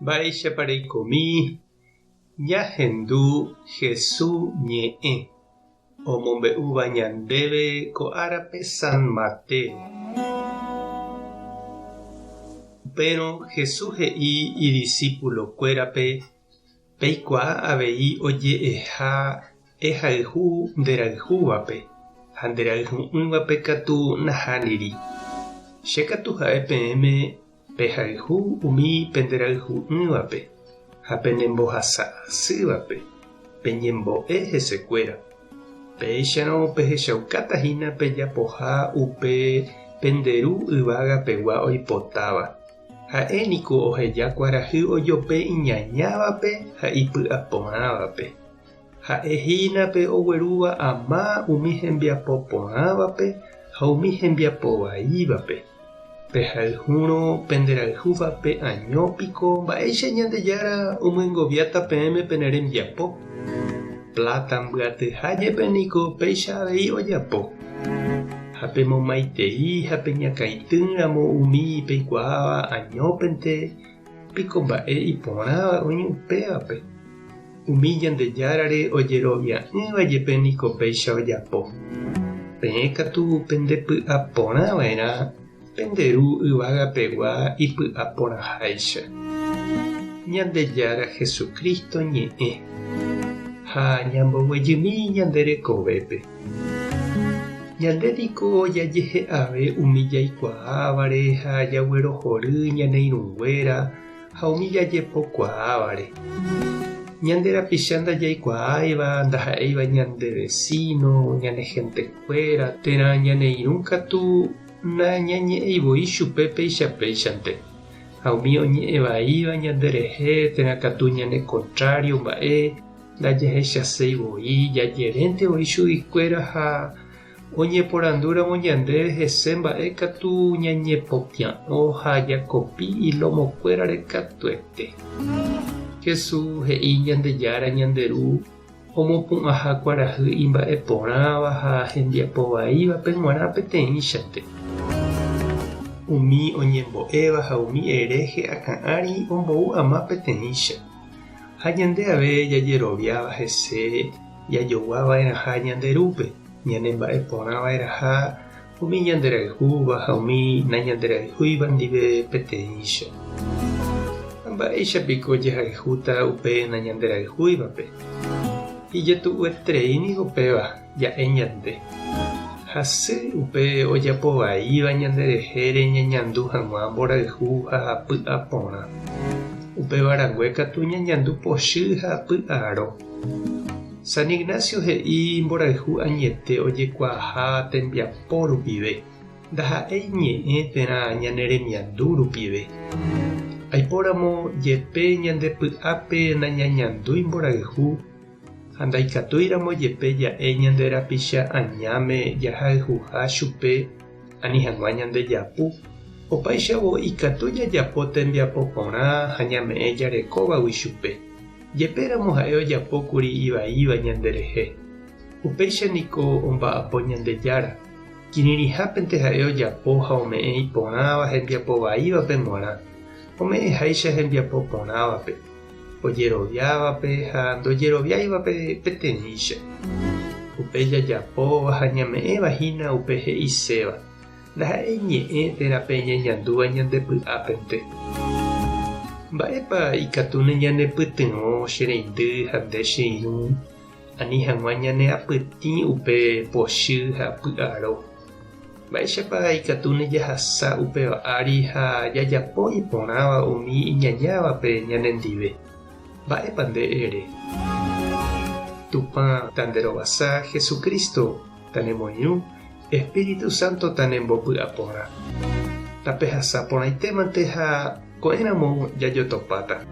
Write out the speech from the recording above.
Mba'éichapareikomi ñahendu Jesús ñe'ẽ omombe'úva ñandéve ko árape San Mateo. Pero Jesús he'i idiscípulokuérape peikuaa avei oje'eha ehayhu nderayhúvape ha nderayhu'ỹvape katu nahániri. Chékatu ha'e peẽme pehayhu umi penderayhu'ỹvape ha penembohasa asývape peñembo'e hesekuéra. Péicharõ pehechaukátahína pejapoha upe penderu yvágapegua oipotáva. Ha'éniko oheja kuarahy ojope iñañávape ha ipy'aporãvape. Ha'ehína pe oguerúva ama umi hembiapo porãvape ha umi hembiapo vaívape. Pehayhúrõ penderayhúvape añópiko mba'éicha ñandejára omyengoviáta peẽme pene rembiapo. Plata mbyatyhájepeniko péicha avei ojapo. Ha pemomaitei ha peñakãitýramo umi peikuaáva añópente piko mba'e iporãva oĩ upévape. Umi ñandejárare ojerovia'ỹvajepeniko péicha ojapo. Peẽ katu pendepy'aporãva'erã penderu yvágapegua ipy'aporãháicha. Ñandejára Jesucristo ñe'ẽ ha ñamboguejymi ñanderekovépe. Ñandéniko jajehe'ave umi jaikuaávare ha jaguerohory ñaneirũnguéra ha umi jajepokuaávare. Ñanderapicha ndajaikuaáiva ndaha'éiva ñande vecino, ñane hentekuéra térã ñaneirũ katu nañañe'ẽivoi chupe péichante. Ha umi oñe'ẽvaíva ñanderehe térã katu ñane contrario mba'e ndajahechaseivoi jajeréntevoi chuguikuéra ha oñeporandúramo ñande hese mba'e katu ñañepopia'õ ha jakopi ilomokuérare katuete. Jesús he'i ñandejára ñanderu omopu'ãha kuarahy imba'eporãva ha hembiapo vaívape g̃uarã peteĩchante. Umi oñembo'éva ha umi erehe akã'ári ombou ama peteĩcha. Ha ñande ave jajeroviáva hese jajoguáva'erãha ñanderúpe ñanemba'eporãva'erãha umi ñanderayhúva ha umi nañanderayhúiva ndive peteĩcha. Mba'éichapiko jahayhúta upe nañanderayhúivape. Ijetu'uetereíniko péva ja'e ñande. Hasy upe ojapovaíva ñanderehére ñañandu hag̃ua mborayhu ha py'aporã. Upevarangue katu ñañandu pochy ha py'aro. San Ignacio he'i mborayhu añete ojekuaaha tembiapo rupive. Ndaha'éi ñe'ẽ térã ñaneremiandu rupive. Aipóramo jepe ñandepy'ápe nañañandúi mborayhu ha ndaikatúiramo jepe ja'e ñanderapicha añáme jahayhuha chupe ani hag̃ua ñandejapu. Opaichavo ikatu jajapo tembiapo porã ha ñame'ẽ jarekóvagui chupe. Jepéramo ha'e ojapókuri ivaíva ñanderehe. Upéichaniko omba'apo ñandejára. Kirirĩhápente ha'e ojapo ha ome'ẽ iporãva hembiapo vaívape g̃uarã. Ome'ẽháicha hembiapo porãvape, ojeroviávape ha ndojeroviáivape peteĩcha. Upe jajapóva ha ñame'ẽvahína upe he'iséva. Ndaha'éi ñe'ẽ térã peñeñandúva ñandepy'ápente. Mba'épa ikatu neñanepytyvõ chereindy ha nde che irũ ani hag̃ua ñane'apytĩ upe pochy ha py'aro. Mba'éichapa ikatu nejahasa upéva ári ha jajapo iporãva umi iñañávape ñanendive. Mba'épa nde ere. Tupã tanderovasa Jesucristo tanemoirũ, Espíritu Santo tanembopy'aporã. Tapehasa porãitémante ha ko'ẽramo jajotopáta.